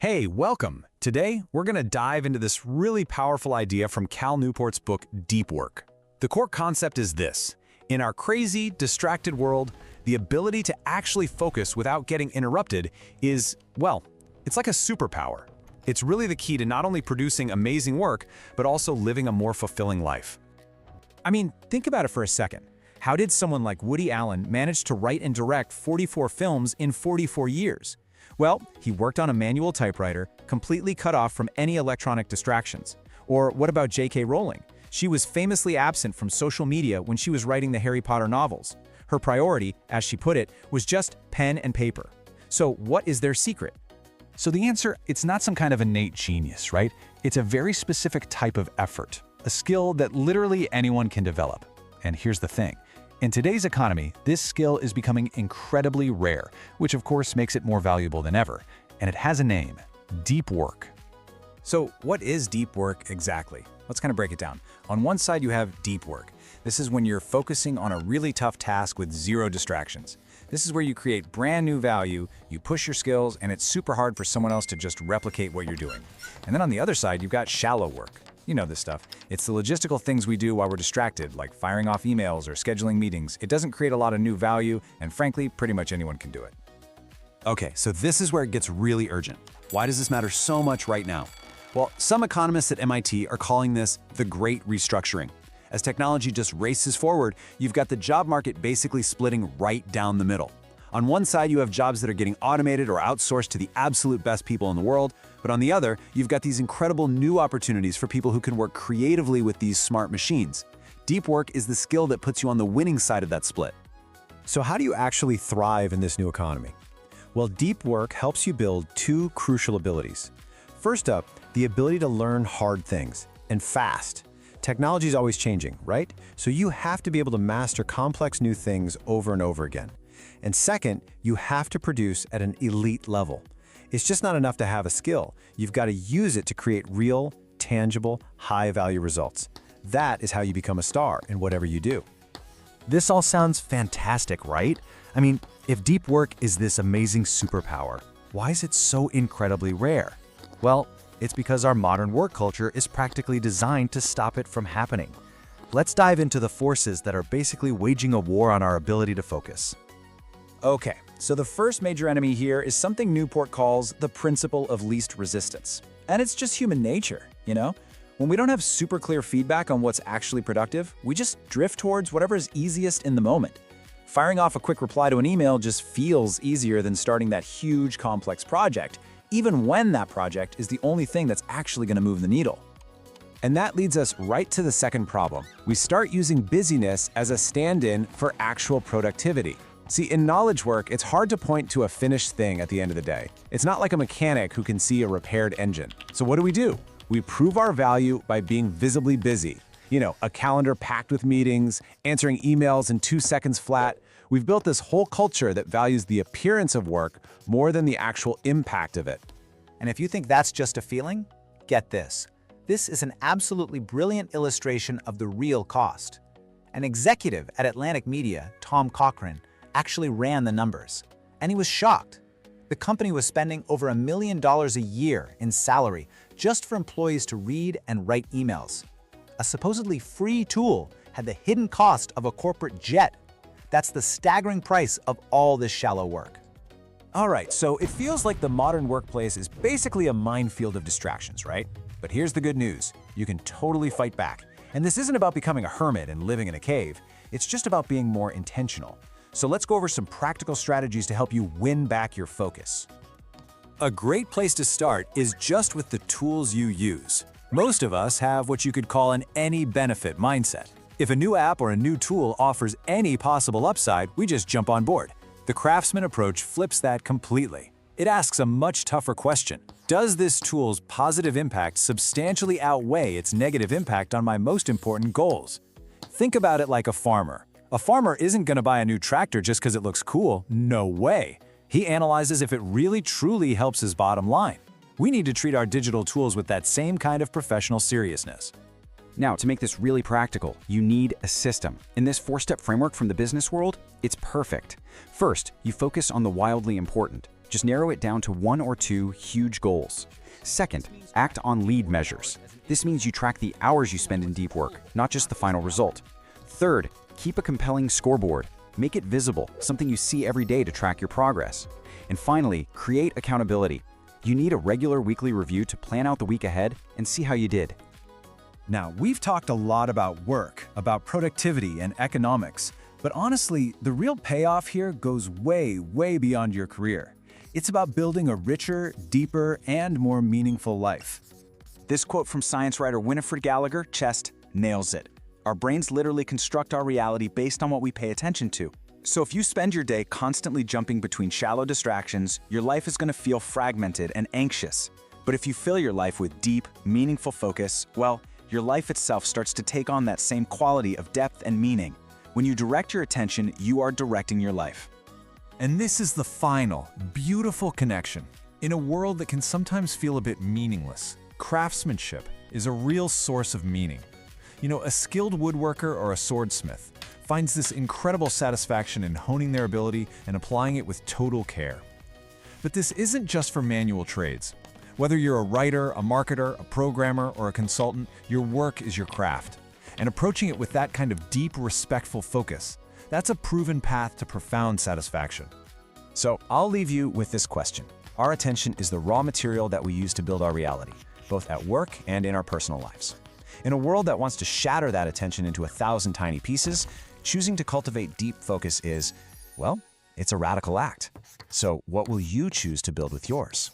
Hey, welcome! Today, we're going to dive into this really powerful idea from Cal Newport's book, Deep Work. The core concept is this. In our crazy, distracted world, the ability to actually focus without getting interrupted is, well, it's like a superpower. It's really the key to not only producing amazing work, but also living a more fulfilling life. I mean, think about it for a second. How did someone like Woody Allen manage to write and direct 44 films in 44 years? Well, he worked on a manual typewriter, completely cut off from any electronic distractions. Or what about J.K. Rowling? She was famously absent from social media when she was writing the Harry Potter novels. Her priority, as she put it, was just pen and paper. So what is their secret? So the answer, it's not some kind of innate genius, right? It's a very specific type of effort, a skill that literally anyone can develop. And here's the thing. In today's economy, this skill is becoming incredibly rare, which of course makes it more valuable than ever. And it has a name, deep work. So what is deep work exactly? Let's kind of break it down. On one side, you have deep work. This is when you're focusing on a really tough task with zero distractions. This is where you create brand new value, you push your skills, and it's super hard for someone else to just replicate what you're doing. And then on the other side, you've got shallow work. You know this stuff. It's the logistical things we do while we're distracted, like firing off emails or scheduling meetings. It doesn't create a lot of new value, and frankly, pretty much anyone can do it. Okay, so this is where it gets really urgent. Why does this matter so much right now? Well, some economists at MIT are calling this the Great Restructuring. As technology just races forward, you've got the job market basically splitting right down the middle. On one side, you have jobs that are getting automated or outsourced to the absolute best people in the world, but on the other, you've got these incredible new opportunities for people who can work creatively with these smart machines. Deep work is the skill that puts you on the winning side of that split. So how do you actually thrive in this new economy? Well, deep work helps you build two crucial abilities. First up, the ability to learn hard things, and fast. Technology is always changing, right? So you have to be able to master complex new things over and over again. And second, you have to produce at an elite level. It's just not enough to have a skill. You've got to use it to create real, tangible, high-value results. That is how you become a star in whatever you do. This all sounds fantastic, right? I mean, if deep work is this amazing superpower, why is it so incredibly rare? Well, it's because our modern work culture is practically designed to stop it from happening. Let's dive into the forces that are basically waging a war on our ability to focus. Okay, so the first major enemy here is something Newport calls the principle of least resistance. And it's just human nature, you know? When we don't have super clear feedback on what's actually productive, we just drift towards whatever is easiest in the moment. Firing off a quick reply to an email just feels easier than starting that huge, complex project, even when that project is the only thing that's actually going to move the needle. And that leads us right to the second problem. We start using busyness as a stand-in for actual productivity. See, in knowledge work, it's hard to point to a finished thing at the end of the day. It's not like a mechanic who can see a repaired engine. So what do? We prove our value by being visibly busy. You know, a calendar packed with meetings, answering emails in 2 seconds flat. We've built this whole culture that values the appearance of work more than the actual impact of it. And if you think that's just a feeling, get this. This is an absolutely brilliant illustration of the real cost. An executive at Atlantic Media, Tom Cochran, actually ran the numbers, and he was shocked. The company was spending over $1 million a year in salary just for employees to read and write emails. A supposedly free tool had the hidden cost of a corporate jet. That's the staggering price of all this shallow work. All right, so it feels like the modern workplace is basically a minefield of distractions, right? But here's the good news. You can totally fight back. And this isn't about becoming a hermit and living in a cave. It's just about being more intentional. So let's go over some practical strategies to help you win back your focus. A great place to start is just with the tools you use. Most of us have what you could call an any benefit mindset. If a new app or a new tool offers any possible upside, we just jump on board. The Craftsman approach flips that completely. It asks a much tougher question. Does this tool's positive impact substantially outweigh its negative impact on my most important goals? Think about it like a farmer. A farmer isn't going to buy a new tractor just because it looks cool. No way. He analyzes if it really truly helps his bottom line. We need to treat our digital tools with that same kind of professional seriousness. Now, to make this really practical, you need a system. In this 4-step framework from the business world, it's perfect. First, you focus on the wildly important. Just narrow it down to 1 or 2 huge goals. Second, act on lead measures. This means you track the hours you spend in deep work, not just the final result. Third, keep a compelling scoreboard. Make it visible, something you see every day to track your progress. And finally, create accountability. You need a regular weekly review to plan out the week ahead and see how you did. Now, we've talked a lot about work, about productivity and economics, but honestly, the real payoff here goes way, way beyond your career. It's about building a richer, deeper, and more meaningful life. This quote from science writer Winifred Gallagher, Chest, nails it. Our brains literally construct our reality based on what we pay attention to. So if you spend your day constantly jumping between shallow distractions, your life is going to feel fragmented and anxious. But if you fill your life with deep, meaningful focus, well, your life itself starts to take on that same quality of depth and meaning. When you direct your attention, you are directing your life. And this is the final, beautiful connection. In a world that can sometimes feel a bit meaningless, craftsmanship is a real source of meaning. You know, a skilled woodworker or a swordsmith finds this incredible satisfaction in honing their ability and applying it with total care. But this isn't just for manual trades. Whether you're a writer, a marketer, a programmer, or a consultant, your work is your craft. And approaching it with that kind of deep, respectful focus, that's a proven path to profound satisfaction. So I'll leave you with this question. Our attention is the raw material that we use to build our reality, both at work and in our personal lives. In a world that wants to shatter that attention into 1,000 tiny pieces, choosing to cultivate deep focus is, well, it's a radical act. So what will you choose to build with yours?